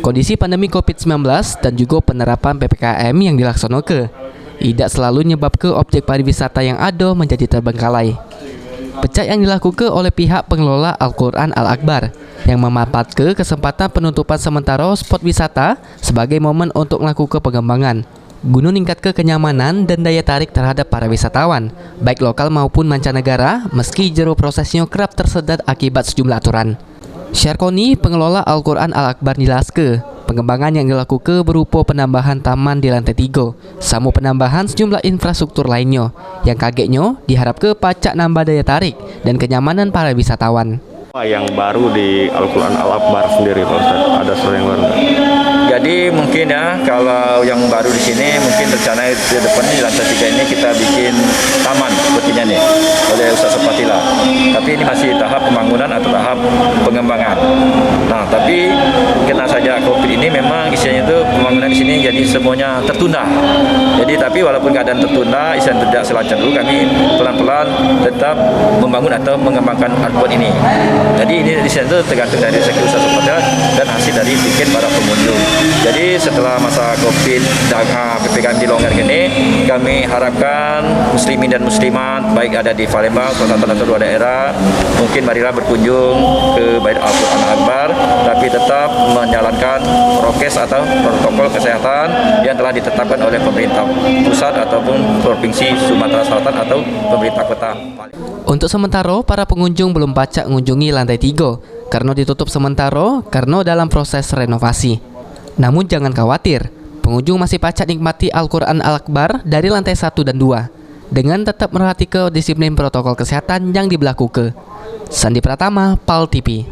Kondisi pandemi COVID-19 dan juga penerapan PPKM yang dilaksanakan tidak selalu menyebab ke objek pariwisata yang ada menjadi terbengkalai. Pecah yang dilakukan oleh pihak pengelola Al-Quran Al-Akbar yang memanfaatkan kesempatan penutupan sementara spot wisata sebagai momen untuk melakukan pengembangan guna meningkatkan kenyamanan dan daya tarik terhadap para wisatawan, baik lokal maupun mancanegara, meski jero prosesnya kerap tersedat akibat sejumlah aturan. Syarkoni, pengelola Al-Quran Al-Akbar menjelaskan, pengembangan yang dilakukan berupa penambahan taman di lantai 3, sama penambahan sejumlah infrastruktur lainnya, yang kagetnya diharapkan pacak nambah daya tarik dan kenyamanan para wisatawan. Yang baru di Al-Quran Al-Akbar sendiri, Pak Ustaz, ada sesuatu yang baru? Jadi mungkin ya, kalau yang baru di sini mungkin rencana di depan di lantai 3 ini kita bikin taman sepertinya nih oleh Ustaz Sepatila. Tapi ini masih tahap pembangunan atau tahap pengembangan. Nah, tapi kena saja COVID ini memang isinya itu pembangunan di sini jadi semuanya tertunda. Jadi tapi walaupun keadaan tertunda, isinya tidak selancar dulu, kami pelan-pelan tetap membangun atau mengembangkan Al-Quran ini. Jadi ini di sini itu tergantung dari rezeki Ustaz Sepatila dan hasil dari tiket para pengunjung. Jadi setelah masa COVID dan PPKM dilonggarkan ini, kami harapkan muslimin dan muslimat baik ada di Palembang, Kota atau dua daerah, mungkin marilah berkunjung ke Bait Al-Quran Al-Akbar, tapi tetap menjalankan prokes atau protokol kesehatan yang telah ditetapkan oleh pemerintah pusat ataupun provinsi Sumatera Selatan atau pemerintah kota. Untuk sementara, para pengunjung belum pacak mengunjungi lantai 3 karena ditutup sementara karena dalam proses renovasi. Namun jangan khawatir, pengunjung masih pacak nikmati Al-Quran Al-Akbar dari lantai 1 dan 2 dengan tetap merhati ke disiplin protokol kesehatan yang diberlakukan. Sandi Pratama, PAL TV.